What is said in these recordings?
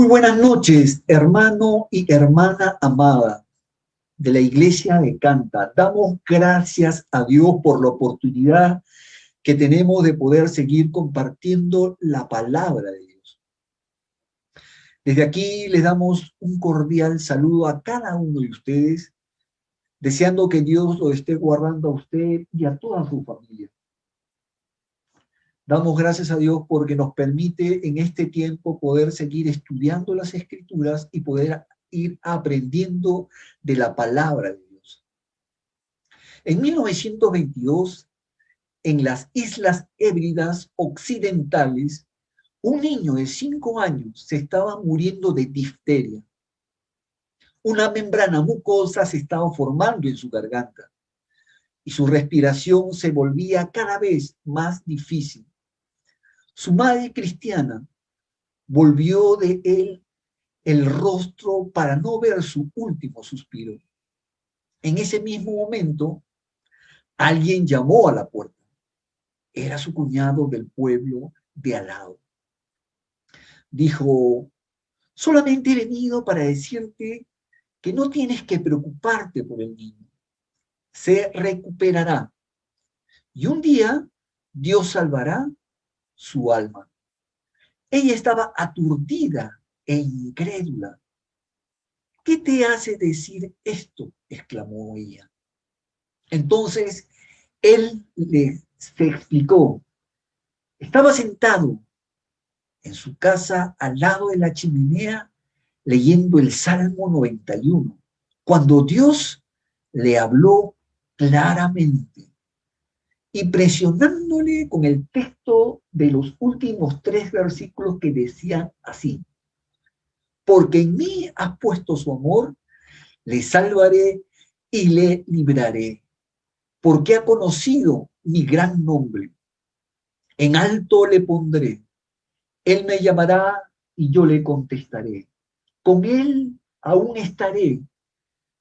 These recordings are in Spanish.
Muy buenas noches, hermano y hermana amada de la Iglesia de Canta. Damos gracias a Dios por la oportunidad que tenemos de poder seguir compartiendo la palabra de Dios. Desde aquí les damos un cordial saludo a cada uno de ustedes, deseando que Dios lo esté guardando a usted y a toda su familia. Damos gracias a Dios porque nos permite en este tiempo poder seguir estudiando las Escrituras y poder ir aprendiendo de la palabra de Dios. En 1922, en las Islas Hébridas Occidentales, un niño de 5 años se estaba muriendo de difteria. Una membrana mucosa se estaba formando en su garganta y su respiración se volvía cada vez más difícil. Su madre cristiana volvió de él el rostro para no ver su último suspiro. En ese mismo momento, alguien llamó a la puerta. Era su cuñado del pueblo de al lado. Dijo: solamente he venido para decirte que no tienes que preocuparte por el niño. Se recuperará. Y un día Dios salvará su alma. Ella estaba aturdida e incrédula. ¿Qué te hace decir esto?, exclamó ella. Entonces él se explicó. Estaba sentado en su casa al lado de la chimenea leyendo el Salmo 91, cuando Dios le habló claramente y presionándole con el texto de los últimos 3 versículos que decían así: porque en mí has puesto su amor, le salvaré y le libraré, porque ha conocido mi gran nombre. En alto le pondré, él me llamará y yo le contestaré. Con él aún estaré,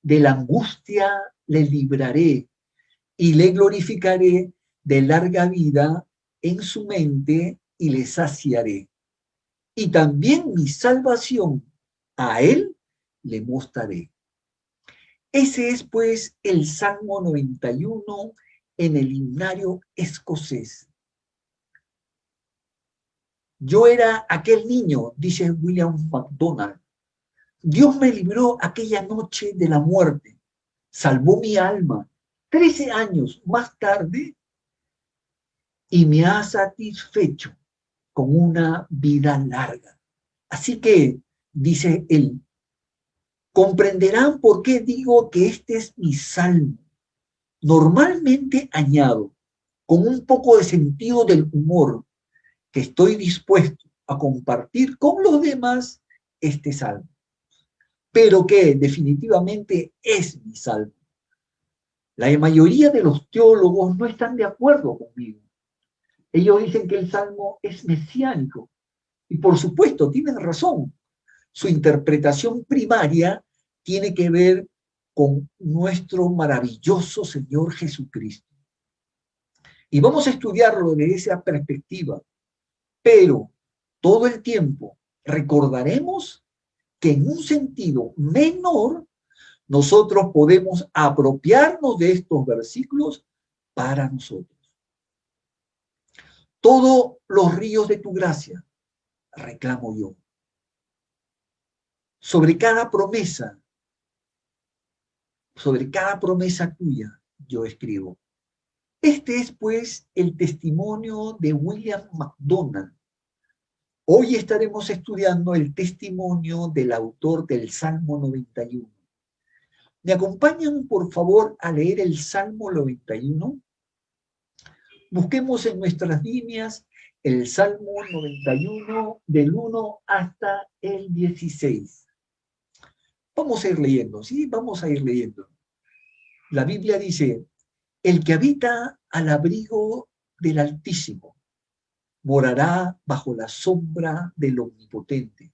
de la angustia le libraré y le glorificaré de larga vida en su mente y le saciaré. Y también mi salvación a él le mostraré. Ese es pues el Salmo 91 en el himnario escocés. Yo era aquel niño, dice William MacDonald. Dios me libró aquella noche de la muerte, salvó mi alma 13 años más tarde y me ha satisfecho con una vida larga. Así que, dice él, comprenderán por qué digo que este es mi salmo. Normalmente añado, con un poco de sentido del humor, que estoy dispuesto a compartir con los demás este salmo, pero que definitivamente es mi salmo. La mayoría de los teólogos no están de acuerdo conmigo. Ellos dicen que el salmo es mesiánico, y por supuesto tienen razón. Su interpretación primaria tiene que ver con nuestro maravilloso Señor Jesucristo. Y vamos a estudiarlo desde esa perspectiva, pero todo el tiempo recordaremos que en un sentido menor nosotros podemos apropiarnos de estos versículos para nosotros. Todos los ríos de tu gracia, reclamo yo. Sobre cada promesa tuya, yo escribo. Este es, pues, el testimonio de William MacDonald. Hoy estaremos estudiando el testimonio del autor del Salmo 91. ¿Me acompañan, por favor, a leer el Salmo 91? Busquemos en nuestras líneas el Salmo 91 del 1 hasta el 16. Vamos a ir leyendo, ¿sí? Vamos a ir leyendo. La Biblia dice: el que habita al abrigo del Altísimo morará bajo la sombra del Omnipotente.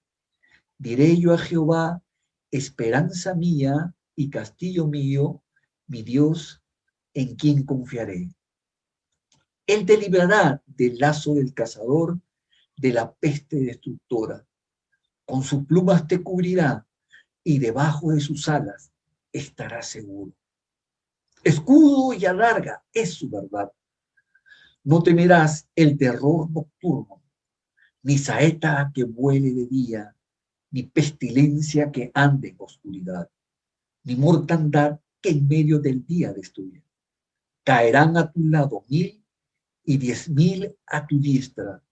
Diré yo a Jehová, esperanza mía y castillo mío, mi Dios, en quien confiaré. Él te librará del lazo del cazador, de la peste destructora. Con sus plumas te cubrirá y debajo de sus alas estarás seguro. Escudo y adarga es su verdad. No temerás el terror nocturno, ni saeta que vuele de día, ni pestilencia que ande en oscuridad, ni mortandad que en medio del día destruya. Caerán a tu lado 1000 y 10.000 a tu diestra,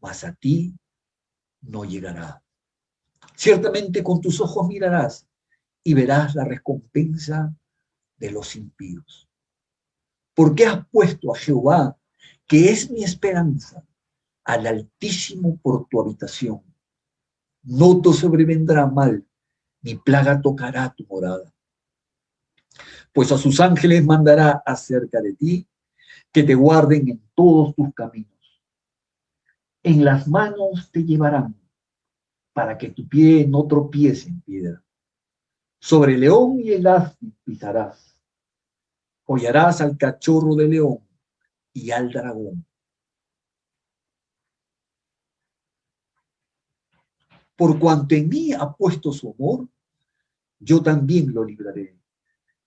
mas a ti no llegará. Ciertamente con tus ojos mirarás y verás la recompensa de los impíos. Porque has puesto a Jehová, que es mi esperanza, al Altísimo por tu habitación. No te sobrevendrá mal, ni plaga tocará tu morada. Pues a sus ángeles mandará acerca de ti, que te guarden en todos tus caminos. En las manos te llevarán, para que tu pie no tropiece en piedra. Sobre el león y el asno pisarás. Hollarás al cachorro de león y al dragón. Por cuanto en mí ha puesto su amor, yo también lo libraré.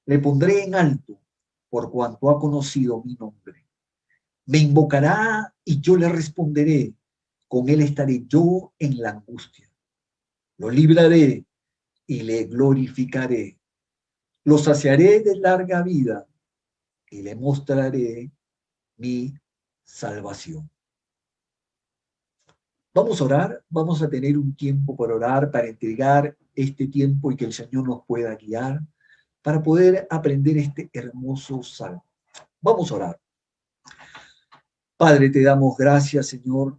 Le pondré en alto, por cuanto ha conocido mi nombre. Me invocará y yo le responderé. Con él estaré yo en la angustia. Lo libraré y le glorificaré. Lo saciaré de larga vida y le mostraré mi salvación. Vamos a orar, vamos a tener un tiempo para orar, para entregar este tiempo y que el Señor nos pueda guiar para poder aprender este hermoso salmo. Vamos a orar. Padre, te damos gracias, Señor,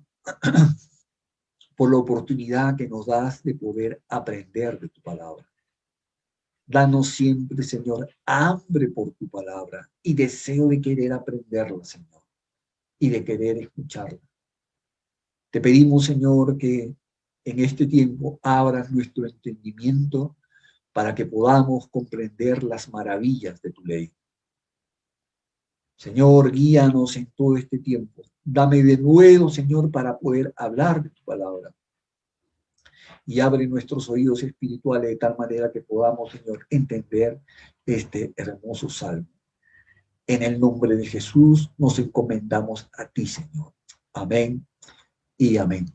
por la oportunidad que nos das de poder aprender de tu palabra. Danos siempre, Señor, hambre por tu palabra y deseo de querer aprenderla, Señor, y de querer escucharla. Te pedimos, Señor, que en este tiempo abras nuestro entendimiento para que podamos comprender las maravillas de tu ley. Señor, guíanos en todo este tiempo. Dame de nuevo, Señor, para poder hablar de tu palabra. Y abre nuestros oídos espirituales de tal manera que podamos, Señor, entender este hermoso salmo. En el nombre de Jesús nos encomendamos a ti, Señor. Amén y amén.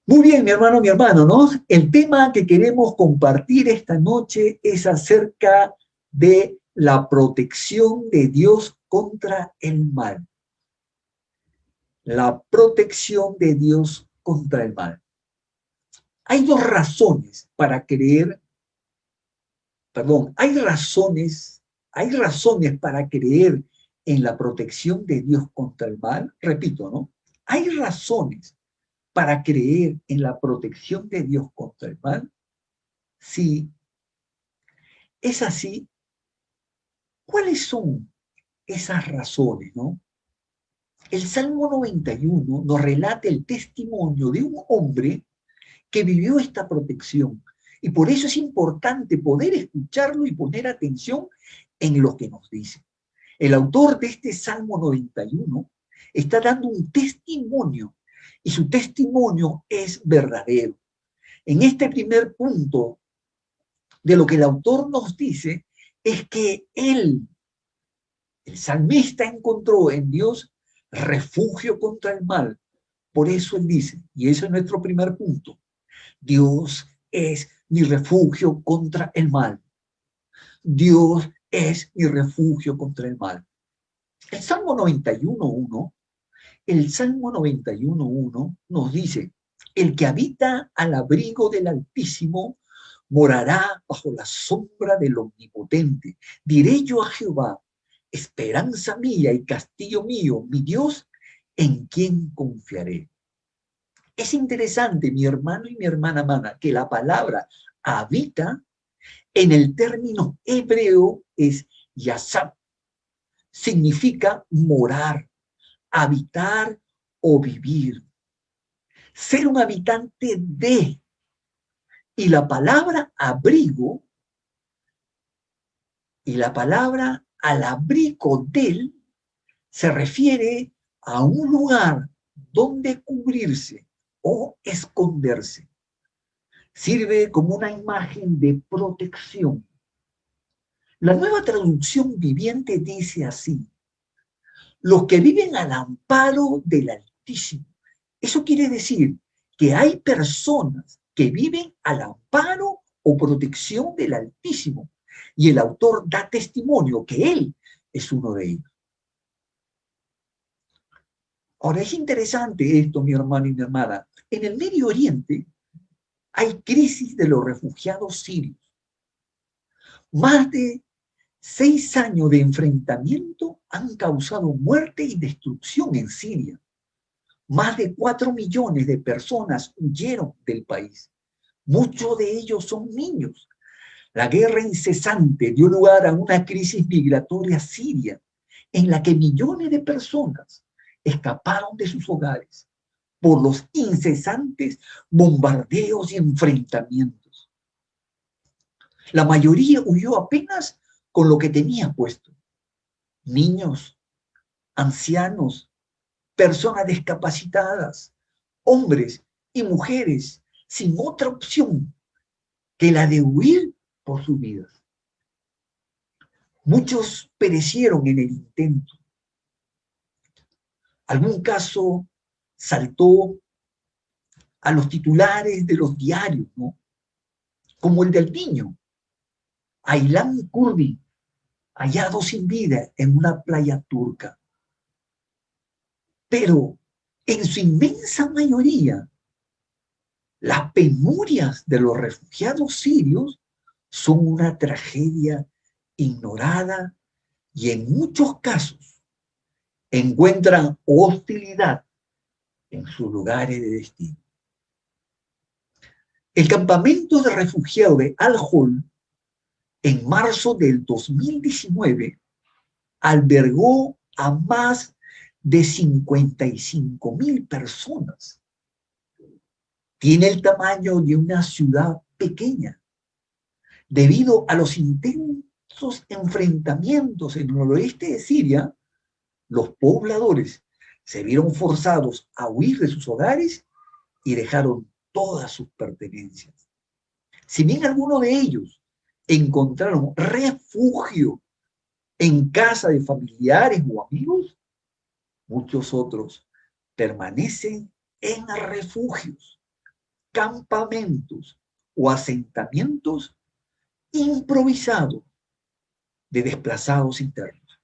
Muy bien, mi hermano, ¿no? El tema que queremos compartir esta noche es acerca de la protección de Dios contra el mal. La protección de Dios contra el mal. Hay dos razones para creer, hay razones para creer en la protección de Dios contra el mal. Repito, ¿no? Hay razones para creer en la protección de Dios contra el mal. Sí, es así. ¿Cuáles son esas razones, no? El Salmo 91 nos relata el testimonio de un hombre que vivió esta protección. Y por eso es importante poder escucharlo y poner atención en lo que nos dice. El autor de este Salmo 91 está dando un testimonio y su testimonio es verdadero. En este primer punto de lo que el autor nos dice es que él, el salmista, encontró en Dios refugio contra el mal. Por eso él dice, y ese es nuestro primer punto, Dios es mi refugio contra el mal. Dios es mi refugio contra el mal. El Salmo 91.1, nos dice, el que habita al abrigo del Altísimo morará bajo la sombra del Omnipotente. Diré yo a Jehová, esperanza mía y castillo mío, mi Dios, en quien confiaré. Es interesante, mi hermano y mi hermana amada, que la palabra habita en el término hebreo es yasab. Significa morar, habitar o vivir. Ser un habitante de. Y la palabra abrigo y la palabra al abrigo del se refiere a un lugar donde cubrirse o esconderse. Sirve como una imagen de protección. La Nueva Traducción Viviente dice así: los que viven al amparo del Altísimo. Eso quiere decir que hay personas que viven al amparo o protección del Altísimo, y el autor da testimonio que él es uno de ellos. Ahora, es interesante esto, mi hermano y mi hermana. En el Medio Oriente hay crisis de los refugiados sirios. Más de 6 años de enfrentamiento han causado muerte y destrucción en Siria. Más de 4 millones de personas huyeron del país. Muchos de ellos son niños. La guerra incesante dio lugar a una crisis migratoria siria, en la que millones de personas escaparon de sus hogares por los incesantes bombardeos y enfrentamientos. La mayoría huyó apenas con lo que tenía puesto. Niños, ancianos, personas discapacitadas, hombres y mujeres sin otra opción que la de huir por sus vidas. Muchos perecieron en el intento. Algún caso saltó a los titulares de los diarios, ¿no? Como el del niño Aylan Kurdi, hallado sin vida en una playa turca. Pero en su inmensa mayoría, las penurias de los refugiados sirios son una tragedia ignorada y en muchos casos encuentran hostilidad en sus lugares de destino. El campamento de refugiados de Al-Hol en marzo del 2019 albergó a más de 55,000 personas. Tiene el tamaño de una ciudad pequeña. Debido a los intensos enfrentamientos en el noroeste de Siria, los pobladores se vieron forzados a huir de sus hogares y dejaron todas sus pertenencias. Si bien algunos de ellos encontraron refugio en casa de familiares o amigos, muchos otros permanecen en refugios, campamentos o asentamientos improvisados de desplazados internos.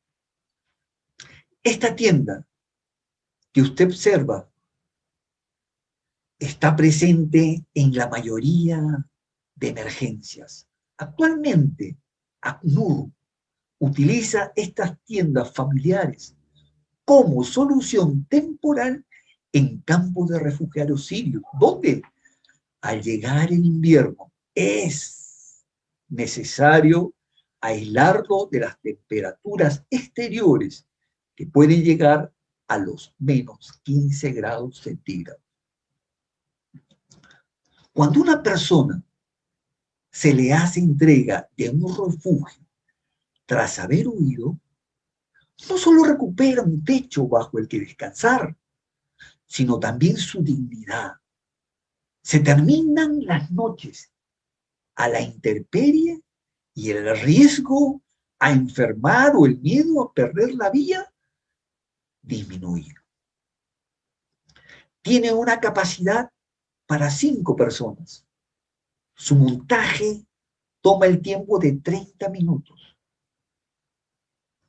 Esta tienda que usted observa está presente en la mayoría de emergencias. Actualmente, ACNUR utiliza estas tiendas familiares como solución temporal en campos de refugiados sirios, donde al llegar el invierno es necesario aislarlo de las temperaturas exteriores que pueden llegar a los menos 15 grados centígrados. Cuando una persona se le hace entrega de un refugio tras haber huido, no solo recupera un techo bajo el que descansar, sino también su dignidad. Se terminan las noches a la intemperie y el riesgo a enfermar o el miedo a perder la vida disminuye. Tiene una capacidad para 5 personas. Su montaje toma el tiempo de 30 minutos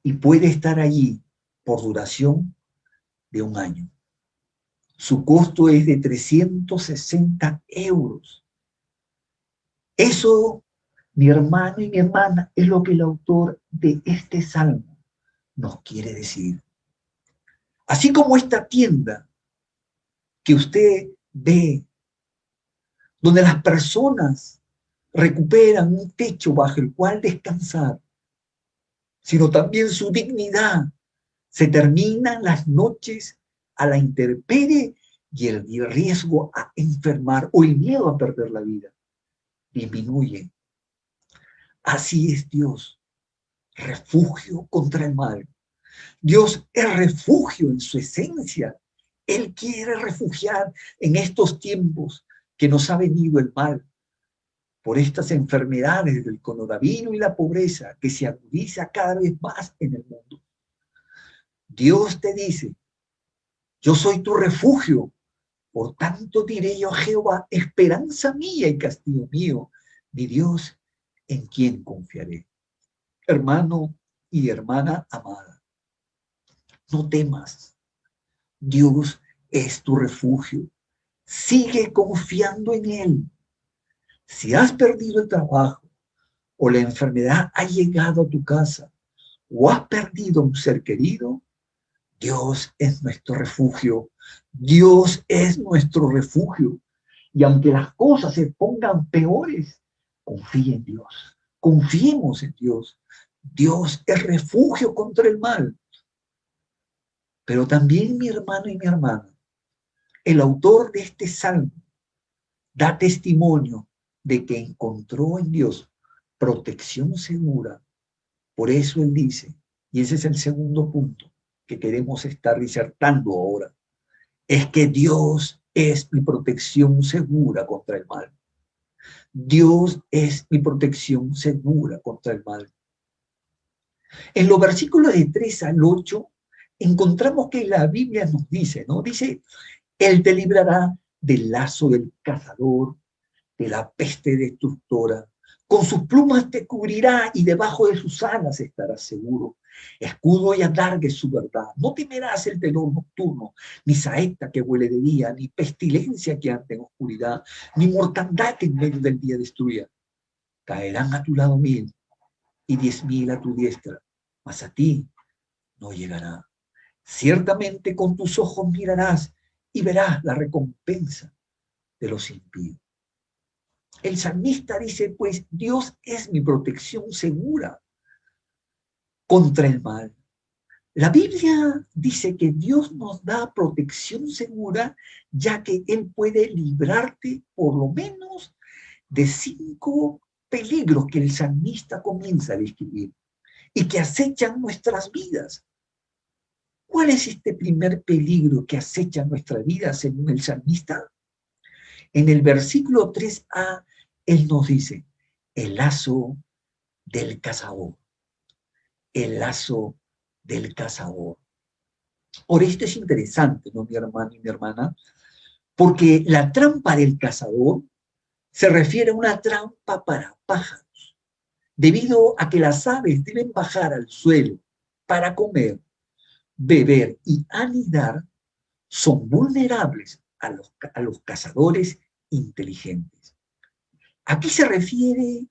y puede estar allí por duración de 1 año. Su costo es de 360 euros. Eso, mi hermano y mi hermana, es lo que el autor de este salmo nos quiere decir. Así como esta tienda que usted ve, donde las personas recuperan un techo bajo el cual descansar, sino también su dignidad. Se terminan las noches a la intemperie y el riesgo a enfermar o el miedo a perder la vida disminuye. Así es Dios, refugio contra el mal. Dios es refugio en su esencia Él quiere refugiar en estos tiempos que nos ha venido el mal, por estas enfermedades del coronavirus y la pobreza que se agudiza cada vez más en el mundo. Dios te dice, yo soy tu refugio, por tanto diré yo a Jehová, esperanza mía y castillo mío, mi Dios, en quien confiaré. Hermano y hermana amada, no temas, Dios es tu refugio, sigue confiando en Él. Si has perdido el trabajo o la enfermedad ha llegado a tu casa o has perdido un ser querido, Dios es nuestro refugio. Dios es nuestro refugio. Y aunque las cosas se pongan peores, confía en Dios. Confiemos en Dios. Dios es refugio contra el mal. Pero también mi hermano y mi hermana, el autor de este salmo da testimonio de que encontró en Dios protección segura. Por eso él dice, y ese es el segundo punto que queremos estar disertando ahora, es que Dios es mi protección segura contra el mal. Dios es mi protección segura contra el mal. En los versículos de 3 al 8 encontramos que la Biblia nos dice, ¿no? Dice, Él te librará del lazo del cazador, de la peste destructora. Con sus plumas te cubrirá y debajo de sus alas estarás seguro. Escudo y adarga es su verdad. No temerás el terror nocturno, ni saeta que huele de día, ni pestilencia que ande en oscuridad, ni mortandad que en medio del día destruya. Caerán a tu lado 1000 y 10.000 a tu diestra, mas a ti no llegará. Ciertamente con tus ojos mirarás y verás la recompensa de los impíos. El salmista dice, pues Dios es mi protección segura contra el mal. La Biblia dice que Dios nos da protección segura, ya que Él puede librarte por lo menos de 5 peligros que el salmista comienza a describir y que acechan nuestras vidas. ¿Cuál es este primer peligro que acecha nuestra vida según el salmista? En el versículo 3a, Él nos dice, el lazo del cazador. El lazo del cazador. Ahora, esto es interesante, ¿no, mi hermano y mi hermana? Porque la trampa del cazador se refiere a una trampa para pájaros, debido a que las aves deben bajar al suelo para comer, beber y anidar, son vulnerables a los cazadores inteligentes. Aquí se refiere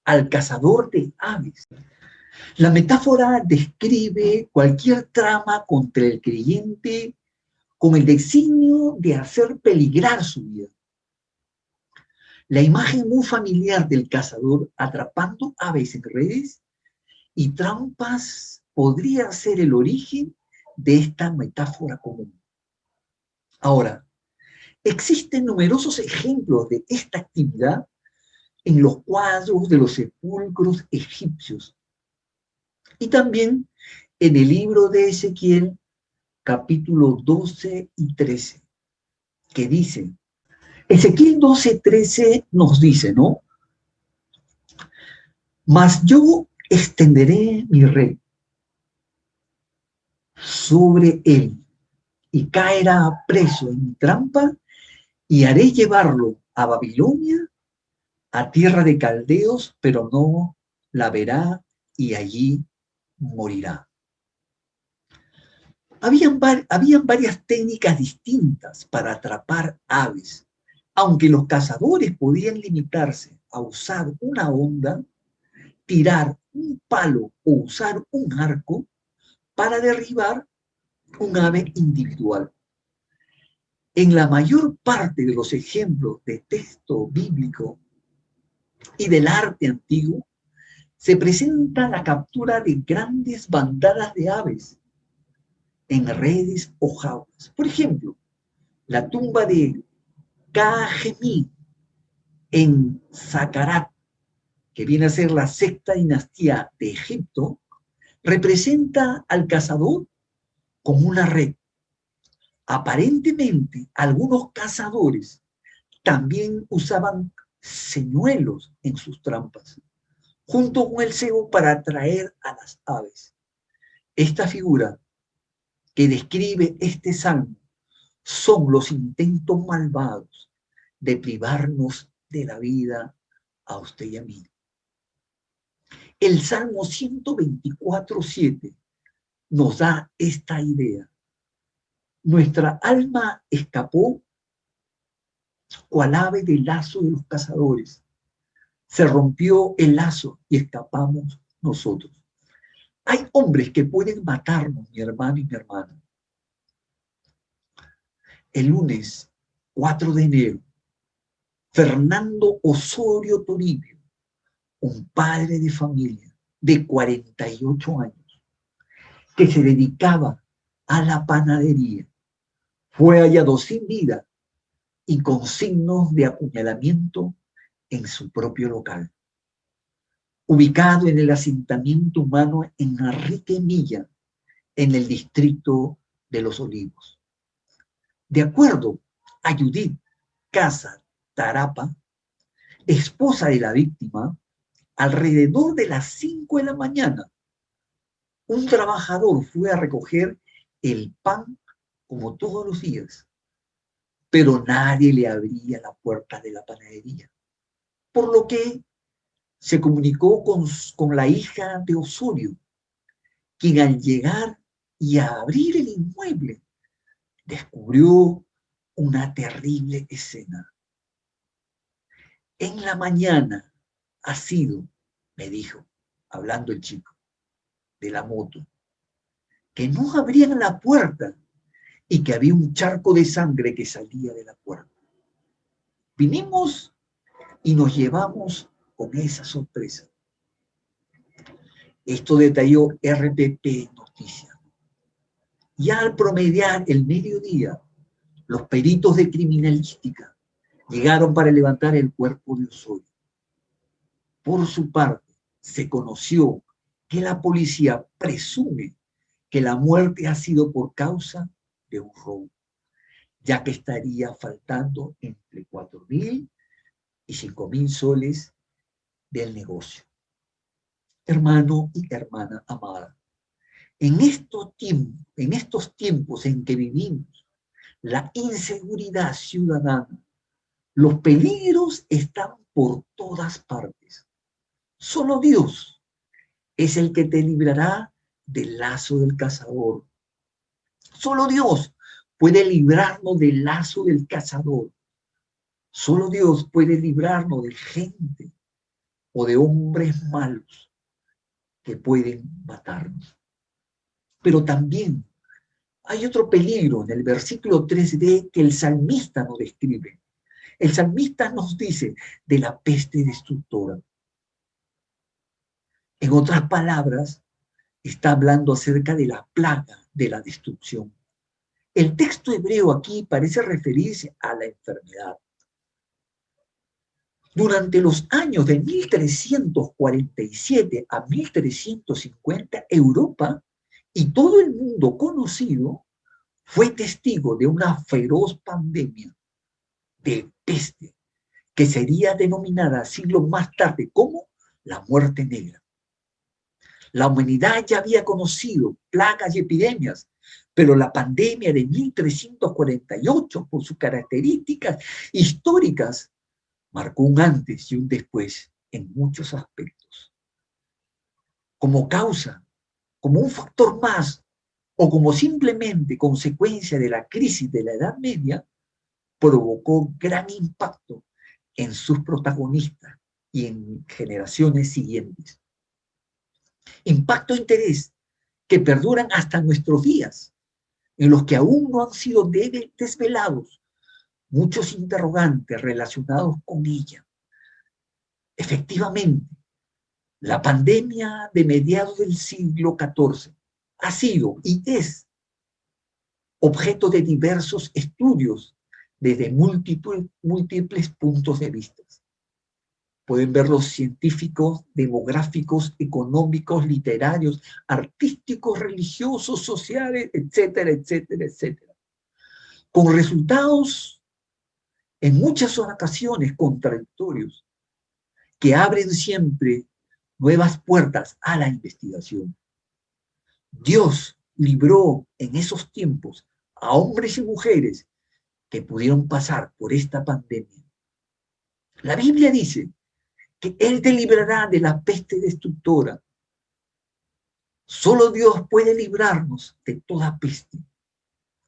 al cazador de aves. La metáfora describe cualquier trama contra el creyente con el designio de hacer peligrar su vida. La imagen muy familiar del cazador atrapando aves en redes y trampas podría ser el origen de esta metáfora común. Ahora, existen numerosos ejemplos de esta actividad en los cuadros de los sepulcros egipcios y también en el libro de Ezequiel, capítulo 12 y 13, que dice, Ezequiel 12, 13 nos dice, ¿no? Mas yo extenderé mi red sobre él y caerá preso en mi trampa y haré llevarlo a Babilonia, a tierra de caldeos, pero no la verá y allí morirá. Habían varias técnicas distintas para atrapar aves, aunque los cazadores podían limitarse a usar una honda, tirar un palo o usar un arco para derribar un ave individual. En la mayor parte de los ejemplos de texto bíblico y del arte antiguo, se presenta la captura de grandes bandadas de aves en redes o jaulas. Por ejemplo, la tumba de Khajemí en Saqqara, que viene a ser la sexta dinastía de Egipto, representa al cazador como una red, Aparentemente, algunos cazadores también usaban señuelos en sus trampas, junto con el cebo para atraer a las aves. Esta figura que describe este salmo son los intentos malvados de privarnos de la vida a usted y a mí. El Salmo 124:7 nos da esta idea. Nuestra alma escapó cual ave del lazo de los cazadores. Se rompió el lazo y escapamos nosotros. Hay hombres que pueden matarnos, mi hermano y mi hermana. El lunes 4 de enero, Fernando Osorio Toribio, un padre de familia de 48 años, que se dedicaba a la panadería, fue hallado sin vida y con signos de apuñalamiento en su propio local, ubicado en el asentamiento humano en Enrique Milla, en el distrito de Los Olivos. De acuerdo a Judith Casa Tarapa, esposa de la víctima, alrededor de las 5 de la mañana, un trabajador fue a recoger el pan como todos los días, pero nadie le abría la puerta de la panadería, por lo que se comunicó con la hija de Osorio, quien al llegar y abrir el inmueble, descubrió una terrible escena. En la mañana ha sido, me dijo, hablando el chico de la moto, que no abrían la puerta y que había un charco de sangre que salía de la puerta. Vinimos y nos llevamos con esa sorpresa. Esto detalló RPP Noticias. Ya al promediar el mediodía, los peritos de criminalística llegaron para levantar el cuerpo de Osorio. Por su parte, se conoció que la policía presume que la muerte ha sido por causa de un robo, ya que estaría faltando entre 4.000 y 5.000 soles del negocio. Hermano y hermana amada, en estos tiempos en que vivimos, la inseguridad ciudadana, los peligros están por todas partes. Solo Dios es el que te librará del lazo del cazador. Solo Dios puede librarnos del lazo del cazador. Solo Dios puede librarnos de gente o de hombres malos que pueden matarnos. Pero también hay otro peligro en el versículo 3b que el salmista nos describe. El salmista nos dice de la peste destructora. En otras palabras, está hablando acerca de la plaga de la destrucción. El texto hebreo aquí parece referirse a la enfermedad. Durante los años de 1347 a 1350, Europa y todo el mundo conocido fue testigo de una feroz pandemia de peste que sería denominada siglos más tarde como la muerte negra. La humanidad ya había conocido plagas y epidemias, pero la pandemia de 1348, por sus características históricas, marcó un antes y un después en muchos aspectos. Como causa, como un factor más, o como simplemente consecuencia de la crisis de la Edad Media, provocó gran impacto en sus protagonistas y en generaciones siguientes. Impacto e interés que perduran hasta nuestros días, en los que aún no han sido desvelados muchos interrogantes relacionados con ella. Efectivamente, la pandemia de mediados del siglo XIV ha sido y es objeto de diversos estudios desde múltiples puntos de vista. Pueden ver los científicos, demográficos, económicos, literarios, artísticos, religiosos, sociales, etcétera, etcétera, etcétera. con resultados en muchas ocasiones contradictorios, que abren siempre nuevas puertas a la investigación. Dios libró en esos tiempos a hombres y mujeres que pudieron pasar por esta pandemia. La Biblia dice que Él te librará de la peste destructora. Solo Dios puede librarnos de toda peste.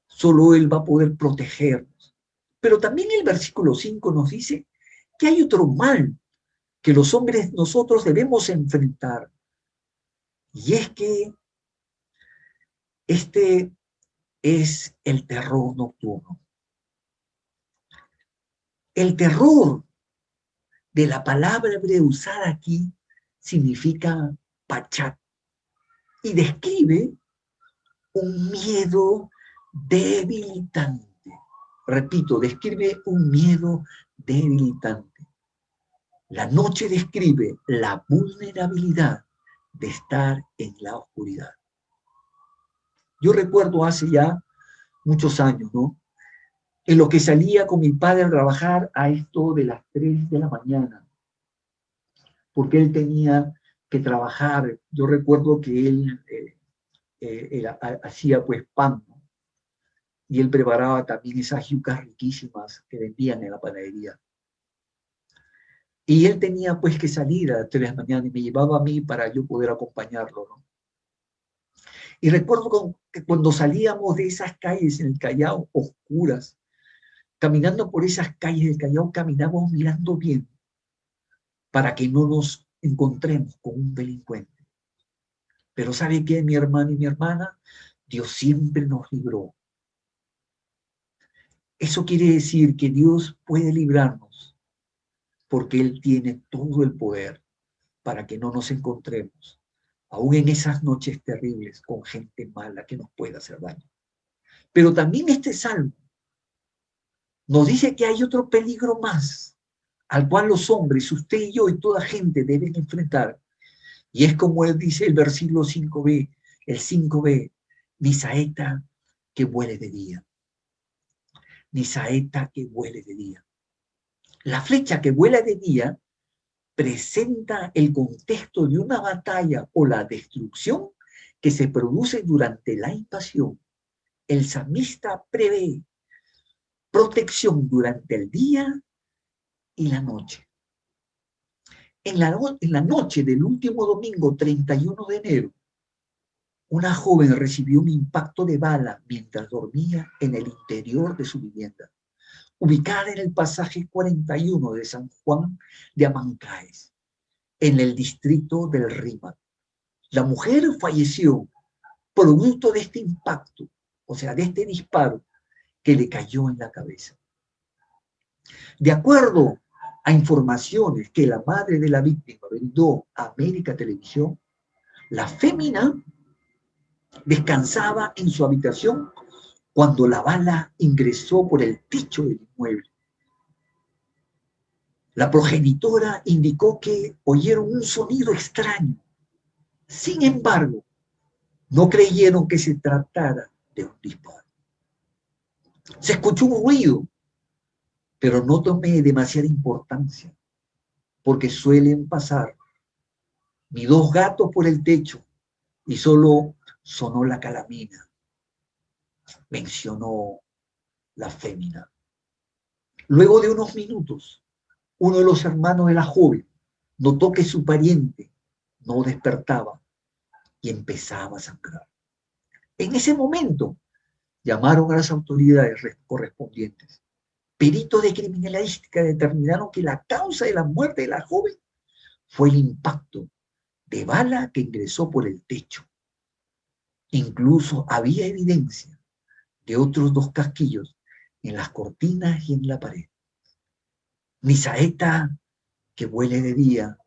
Solo Él va a poder protegernos. Pero también el versículo 5 nos dice que hay otro mal que los hombres nosotros debemos enfrentar. Y es que este es el terror nocturno. El terror de la palabra hebrea usada aquí significa pachat y describe un miedo debilitante. Repito, describe un miedo debilitante. La noche describe la vulnerabilidad de estar en la oscuridad. Yo recuerdo hace ya muchos años, ¿no? En lo que salía con mi padre a trabajar a esto de las 3 de la mañana, porque él tenía que trabajar. Yo recuerdo que él hacía pues pan, ¿no? Y él preparaba también esas yucas riquísimas que vendían en la panadería. Y él tenía pues que salir a las 3 de la mañana y me llevaba a mí para yo poder acompañarlo, ¿no? Y recuerdo que cuando salíamos de esas calles en el Callao, oscuras, caminando por esas calles del Callao, caminamos mirando bien para que no nos encontremos con un delincuente. Pero ¿sabe qué, mi hermano y mi hermana? Dios siempre nos libró. Eso quiere decir que Dios puede librarnos porque Él tiene todo el poder para que no nos encontremos, aún en esas noches terribles, con gente mala que nos pueda hacer daño. Pero también este salmo nos dice que hay otro peligro más al cual los hombres, usted y yo y toda gente deben enfrentar. Y es como él dice el versículo 5b, el 5b, ni saeta que vuele de día. Ni saeta que vuele de día. La flecha que vuela de día presenta el contexto de una batalla o la destrucción que se produce durante la invasión. El salmista prevé protección durante el día y la noche. En la noche del último domingo 31 de enero, una joven recibió un impacto de bala mientras dormía en el interior de su vivienda, ubicada en el pasaje 41 de San Juan de Amancaes, en el distrito del Rímac. La mujer falleció producto de este impacto, o sea, de este disparo que le cayó en la cabeza. De acuerdo a informaciones que la madre de la víctima brindó a América Televisión, la fémina descansaba en su habitación cuando la bala ingresó por el techo del inmueble. La progenitora indicó que oyeron un sonido extraño. Sin embargo, no creyeron que se tratara de un disparo. Se escuchó un ruido, pero no tomé demasiada importancia, porque suelen pasar mis dos gatos por el techo y solo sonó la calamina, mencionó la fémina. Luego de unos minutos, uno de los hermanos de la joven notó que su pariente no despertaba y empezaba a sangrar. En ese momento, llamaron a las autoridades correspondientes. Peritos de criminalística determinaron que la causa de la muerte de la joven fue el impacto de bala que ingresó por el techo. Incluso había evidencia de otros dos casquillos en las cortinas y en la pared. Ni saeta que vuele de día,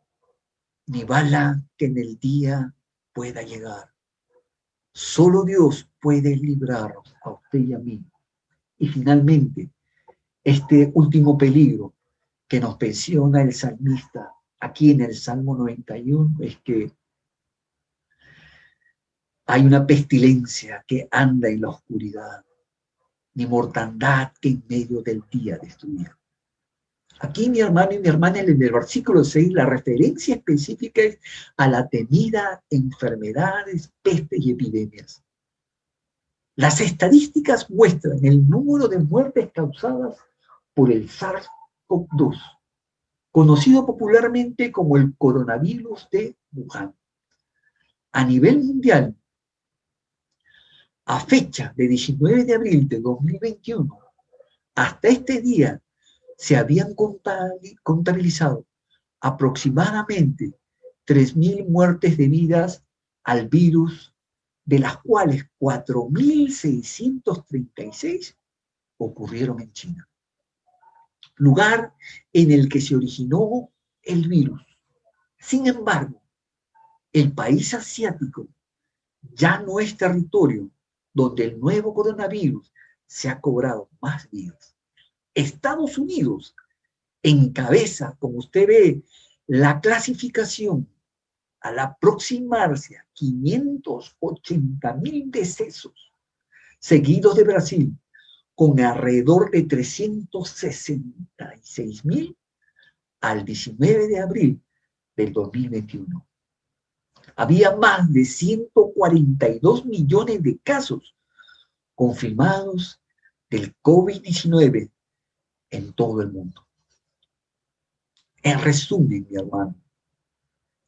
ni bala que en el día pueda llegar. Solo Dios puede librarnos a usted y a mí. Y finalmente, este último peligro que nos menciona el salmista aquí en el Salmo 91 es que hay una pestilencia que anda en la oscuridad. ni mortandad que en medio del día destruía. Aquí, mi hermano y mi hermana, en el versículo 6, la referencia específica es a la temida enfermedades, pestes y epidemias. Las estadísticas muestran el número de muertes causadas por el SARS-CoV-2, conocido popularmente como el coronavirus de Wuhan. A nivel mundial, a fecha de 19 de abril de 2021, hasta este día se habían contabilizado aproximadamente 3.000 muertes debidas al virus, de las cuales 4.636 ocurrieron en China, lugar en el que se originó el virus. Sin embargo, el país asiático ya no es territorio donde el nuevo coronavirus se ha cobrado más vidas. Estados Unidos encabeza, como usted ve, la clasificación al aproximarse a 580.000 decesos, seguidos de Brasil, con alrededor de 366.000 al 19 de abril del 2021. Había más de 142 millones de casos confirmados del COVID-19 en todo el mundo. En resumen, mi hermano,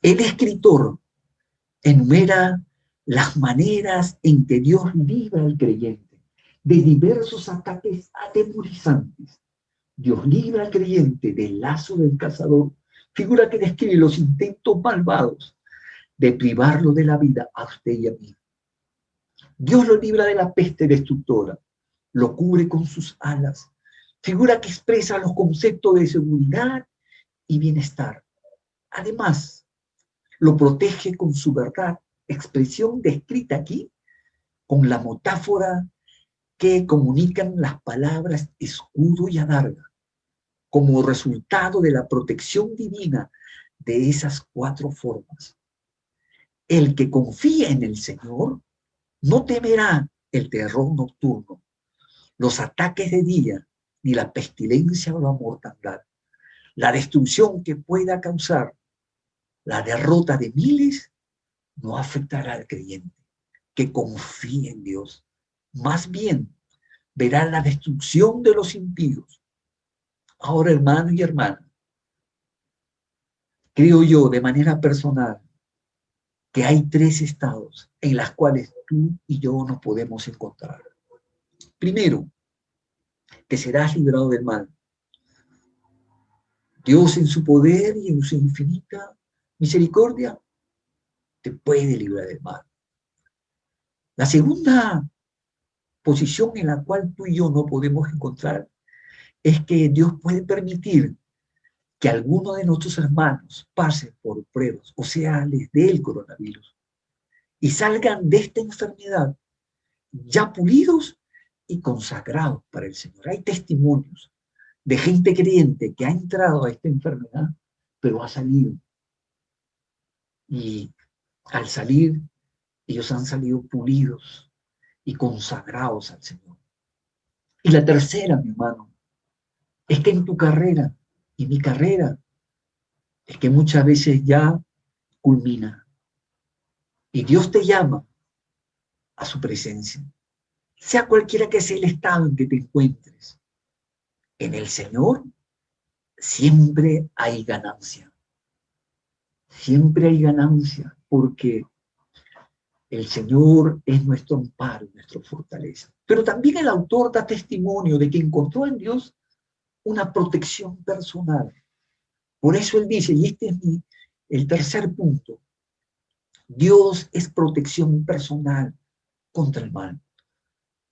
el escritor enumera las maneras en que Dios libra al creyente de diversos ataques atemorizantes. Dios libra al creyente del lazo del cazador, figura que describe los intentos malvados de privarlo de la vida a usted y a mí. Dios lo libra de la peste destructora, lo cubre con sus alas, figura que expresa los conceptos de seguridad y bienestar. Además, lo protege con su verdad, expresión descrita aquí con la metáfora que comunican las palabras escudo y adarga, como resultado de la protección divina de esas cuatro formas. El que confía en el Señor no temerá el terror nocturno, los ataques de día, ni la pestilencia o la mortandad, la destrucción que pueda causar la derrota de miles no afectará al creyente que confía en Dios. Más bien, verá la destrucción de los impíos. Ahora, hermano y hermana, creo yo de manera personal que hay tres estados en los cuales tú y yo nos podemos encontrar. Primero, que serás librado del mal. Dios en su poder y en su infinita misericordia te puede librar del mal. La segunda posición en la cual tú y yo no podemos encontrar es que Dios puede permitir que alguno de nuestros hermanos pasen por pruebas, o sea, les dé el coronavirus, y salgan de esta enfermedad ya pulidos y consagrados para el Señor. Hay testimonios de gente creyente que ha entrado a esta enfermedad, pero ha salido. Y al salir, ellos han salido pulidos y consagrados al Señor. Y la tercera, mi hermano, es que en tu carrera y mi carrera, es que muchas veces ya culmina. Y Dios te llama a su presencia. Sea cualquiera que sea el estado en que te encuentres, en el Señor siempre hay ganancia. Siempre hay ganancia porque el Señor es nuestro amparo, nuestra fortaleza. Pero también el autor da testimonio de que encontró en Dios una protección personal. Por eso él dice, y este es el tercer punto, Dios es protección personal contra el mal,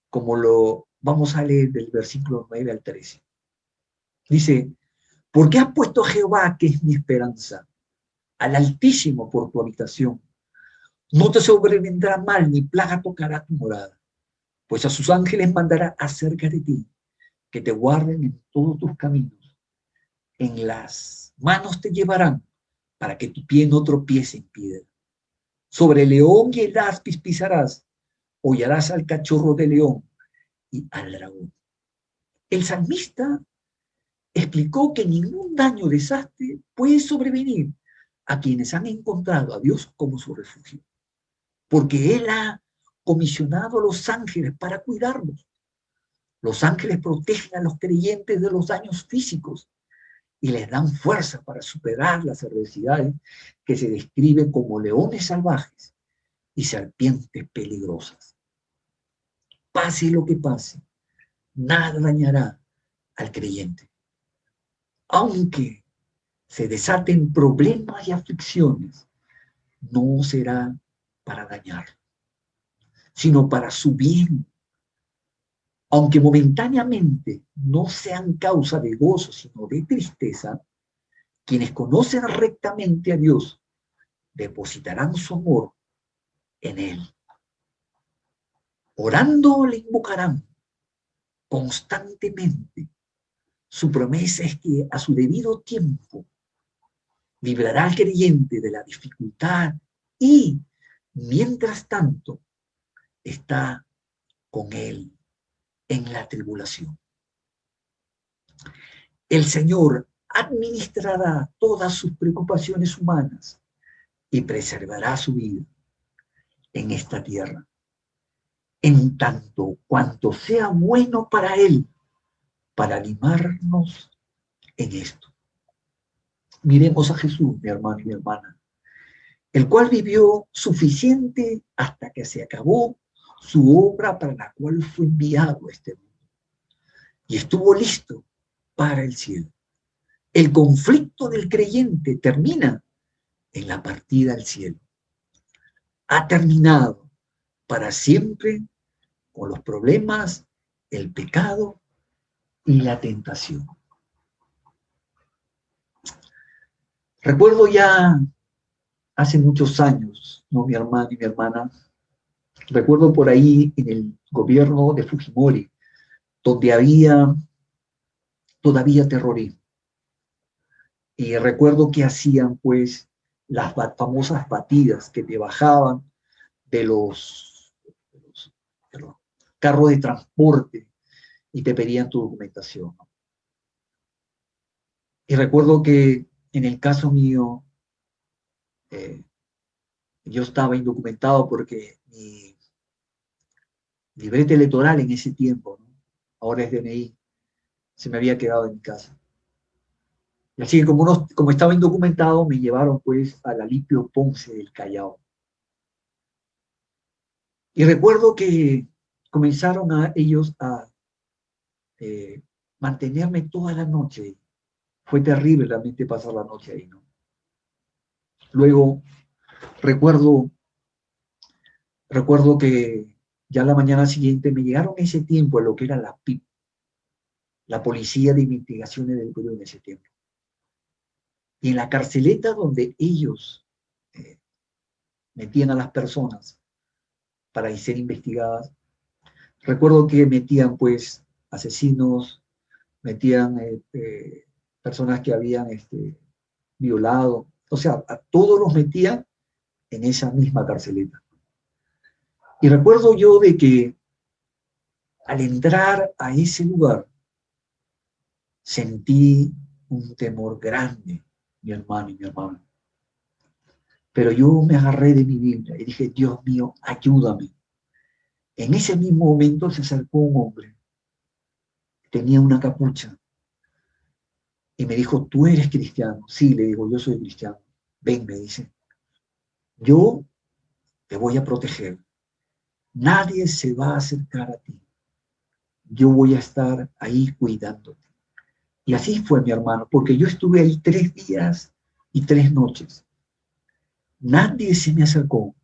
como lo vamos a leer del versículo 9 al 13. Dice, porque has puesto a Jehová, que es mi esperanza, al Altísimo por tu habitación. No te sobrevendrá mal, ni plaga tocará tu morada, pues a sus ángeles mandará acerca de ti, que te guarden en todos tus caminos. En las manos te llevarán, para que tu pie no tropiece en piedra. Sobre el león y el áspid pisarás, hollarás al cachorro de león, y al dragón. El salmista explicó que ningún daño o desastre puede sobrevenir a quienes han encontrado a Dios como su refugio, porque Él ha comisionado a los ángeles para cuidarlos. Los ángeles protegen a los creyentes de los daños físicos y les dan fuerza para superar las adversidades que se describen como leones salvajes y serpientes peligrosas. Pase lo que pase, nada dañará al creyente. Aunque se desaten problemas y aflicciones, no será para dañar, sino para su bien. Aunque momentáneamente no sean causa de gozo, sino de tristeza, quienes conocen rectamente a Dios depositarán su amor en Él. Orando le invocarán constantemente. Su promesa es que a su debido tiempo librará al creyente de la dificultad y, mientras tanto, está con Él en la tribulación. El Señor administrará todas sus preocupaciones humanas y preservará su vida en esta tierra, en tanto cuanto sea bueno para Él, para animarnos en esto. Miremos a Jesús, mi hermano y mi hermana, el cual vivió suficiente hasta que se acabó su obra para la cual fue enviado a este mundo y estuvo listo para el cielo. El conflicto del creyente termina en la partida al cielo. Ha terminado para siempre con los problemas, el pecado y la tentación. Recuerdo ya hace muchos años, ¿no? Mi hermano y mi hermana, recuerdo por ahí en el gobierno de Fujimori, donde había todavía terrorismo. Y recuerdo que hacían pues las famosas batidas que te bajaban de los carros de transporte y te pedían tu documentación. Y recuerdo que en el caso mío, yo estaba indocumentado porque mi libreta electoral en ese tiempo, ¿no? Ahora es DNI, se me había quedado en mi casa. Y así que como estaba indocumentado, me llevaron pues al Alipio Ponce del Callao. Y recuerdo que comenzaron ellos a mantenerme toda la noche. Fue terrible realmente pasar la noche ahí, ¿no? Luego recuerdo que ya la mañana siguiente me llegaron ese tiempo a lo que era la PIP, la Policía de Investigaciones del Perú en ese tiempo. Y en la carceleta donde ellos metían a las personas para ser investigadas, recuerdo que metían pues asesinos, metían personas que habían violado, o sea, a todos los metían en esa misma carceleta. Y recuerdo yo de que al entrar a ese lugar sentí un temor grande, mi hermano y mi hermana. Pero yo me agarré de mi Biblia y dije, Dios mío, ayúdame. En ese mismo momento se acercó un hombre, tenía una capucha, y me dijo, ¿tú eres cristiano? Sí, le digo, yo soy cristiano. Ven, me dice, yo te voy a proteger. Nadie se va a acercar a ti. Yo voy a estar ahí cuidándote. Y así fue, mi hermano, porque yo estuve ahí 3 días y 3 noches. Nadie se me acercó,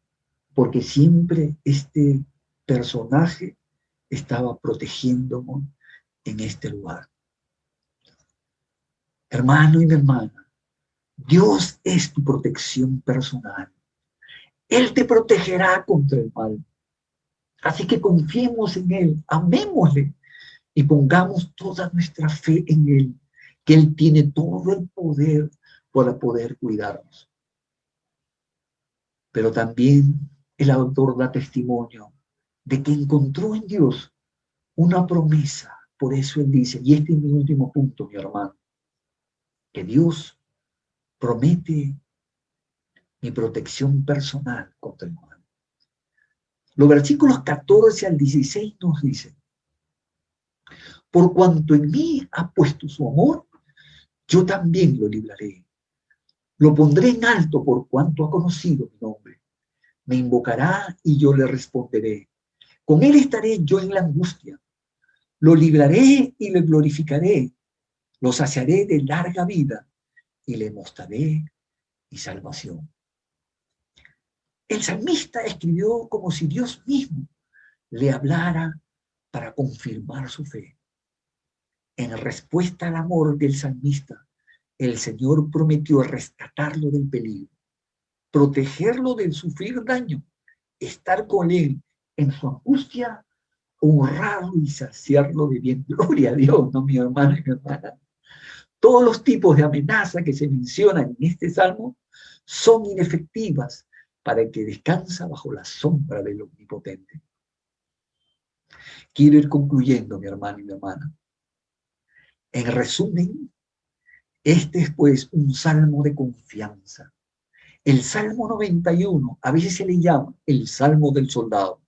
porque siempre este personaje estaba protegiéndome en este lugar. Hermano y mi hermana, Dios es tu protección personal. Él te protegerá contra el mal. Así que confiemos en Él, amémosle y pongamos toda nuestra fe en Él, que Él tiene todo el poder para poder cuidarnos. Pero también el autor da testimonio de que encontró en Dios una promesa. Por eso él dice, y este es mi último punto, mi hermano, que Dios promete mi protección personal contra el mal. Los versículos 14 al 16 nos dicen, por cuanto en mí ha puesto su amor, yo también lo libraré. Lo pondré en alto por cuanto ha conocido mi nombre. Me invocará y yo le responderé. Con él estaré yo en la angustia. Lo libraré y le glorificaré. Lo saciaré de larga vida y le mostraré mi salvación. El salmista escribió como si Dios mismo le hablara para confirmar su fe. En respuesta al amor del salmista, el Señor prometió rescatarlo del peligro, protegerlo del sufrir daño, estar con él en su angustia, honrarlo y saciarlo de bien. Gloria a Dios, ¿no, mi hermano y mi hermana? Todos los tipos de amenaza que se mencionan en este salmo son inefectivas para el que descansa bajo la sombra del Omnipotente. Quiero ir concluyendo, mi hermano y mi hermana. En resumen, este es pues un salmo de confianza. El Salmo 91 a veces se le llama el Salmo del Soldado,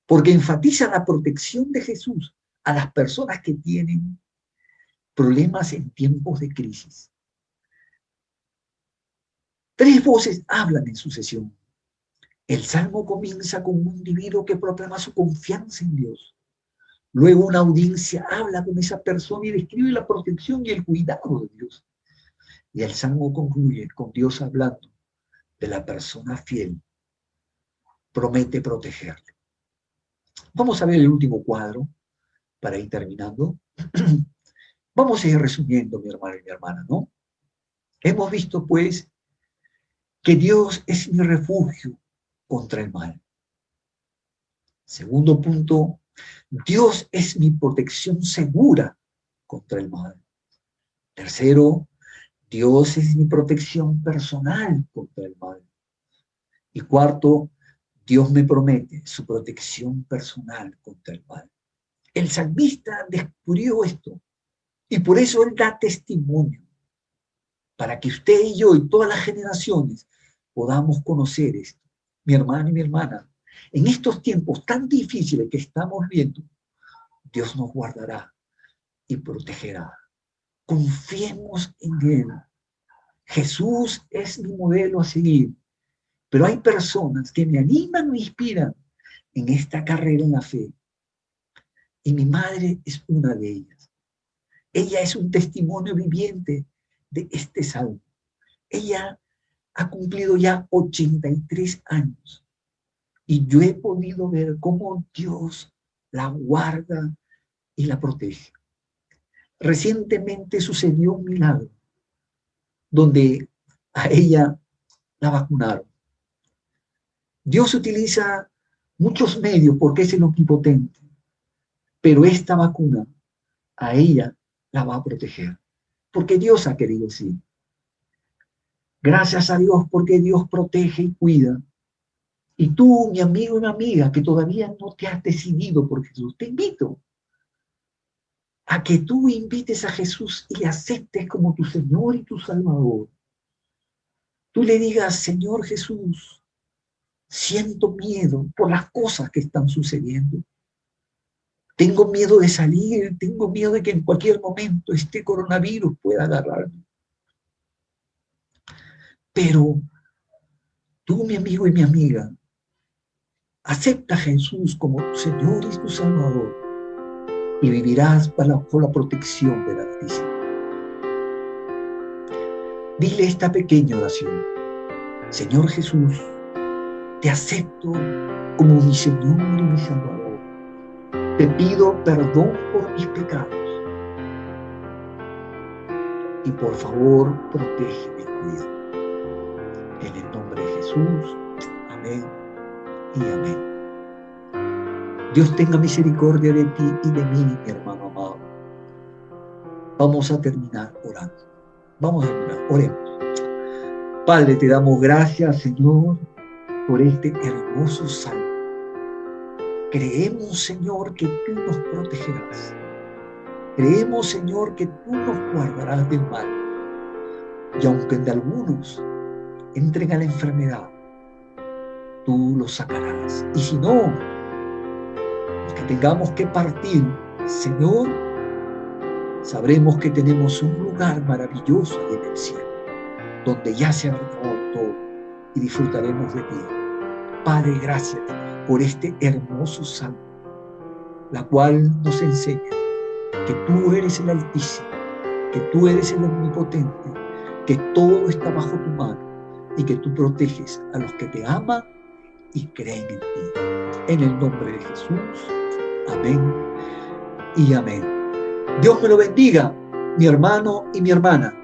porque enfatiza la protección de Jesús a las personas que tienen problemas en tiempos de crisis. Tres voces hablan en sucesión. El Salmo comienza con un individuo que proclama su confianza en Dios. Luego una audiencia habla con esa persona y describe la protección y el cuidado de Dios. Y el Salmo concluye con Dios hablando de la persona fiel. Promete protegerle. Vamos a ver el último cuadro para ir terminando. Vamos a ir resumiendo, mi hermano y mi hermana, ¿no? Hemos visto, pues, que Dios es mi refugio contra el mal. Segundo punto, Dios es mi protección segura contra el mal. Tercero, Dios es mi protección personal contra el mal. Y cuarto, Dios me promete su protección personal contra el mal. El salmista descubrió esto y por eso él da testimonio para que usted y yo y todas las generaciones podamos conocer esto. Mi hermano y mi hermana, en estos tiempos tan difíciles que estamos viendo, Dios nos guardará y protegerá. Confiemos en Él. Jesús es mi modelo a seguir, pero hay personas que me animan, me inspiran en esta carrera en la fe. Y mi madre es una de ellas. Ella es un testimonio viviente de este salmo. Ella ha cumplido ya 83 años y yo he podido ver cómo Dios la guarda y la protege. Recientemente sucedió un milagro donde a ella la vacunaron. Dios utiliza muchos medios porque es el omnipotente, pero esta vacuna a ella la va a proteger, porque Dios ha querido así. Gracias a Dios porque Dios protege y cuida. Y tú, mi amigo y mi amiga, que todavía no te has decidido por Jesús, te invito a que tú invites a Jesús y le aceptes como tu Señor y tu Salvador. Tú le digas, Señor Jesús, siento miedo por las cosas que están sucediendo. Tengo miedo de salir, tengo miedo de que en cualquier momento este coronavirus pueda agarrarme. Pero tú, mi amigo y mi amiga, acepta a Jesús como tu Señor y tu Salvador y vivirás bajo la protección del Altísimo. Dile esta pequeña oración. Señor Jesús, te acepto como mi Señor y mi Salvador. Te pido perdón por mis pecados. Y por favor, protégeme y cuídame. En el nombre de Jesús, amén y amén. Dios tenga misericordia de ti y de mí, mi hermano amado. Vamos a terminar orando. Vamos a orar, oremos. Padre, te damos gracias, Señor, por este hermoso salmo. Creemos, Señor, que tú nos protegerás. Creemos, Señor, que tú nos guardarás del mal. Y aunque de algunos entren a la enfermedad, tú los sacarás. Y si no, los que tengamos que partir, Señor, sabremos que tenemos un lugar maravilloso en el cielo, donde ya se habrá acabado todo y disfrutaremos de ti. Padre, gracias por este hermoso salmo, la cual nos enseña que tú eres el Altísimo, que tú eres el Omnipotente, que todo está bajo tu mano y que tú proteges a los que te aman y creen en ti. En el nombre de Jesús, amén y amén. Dios me lo bendiga, mi hermano y mi hermana.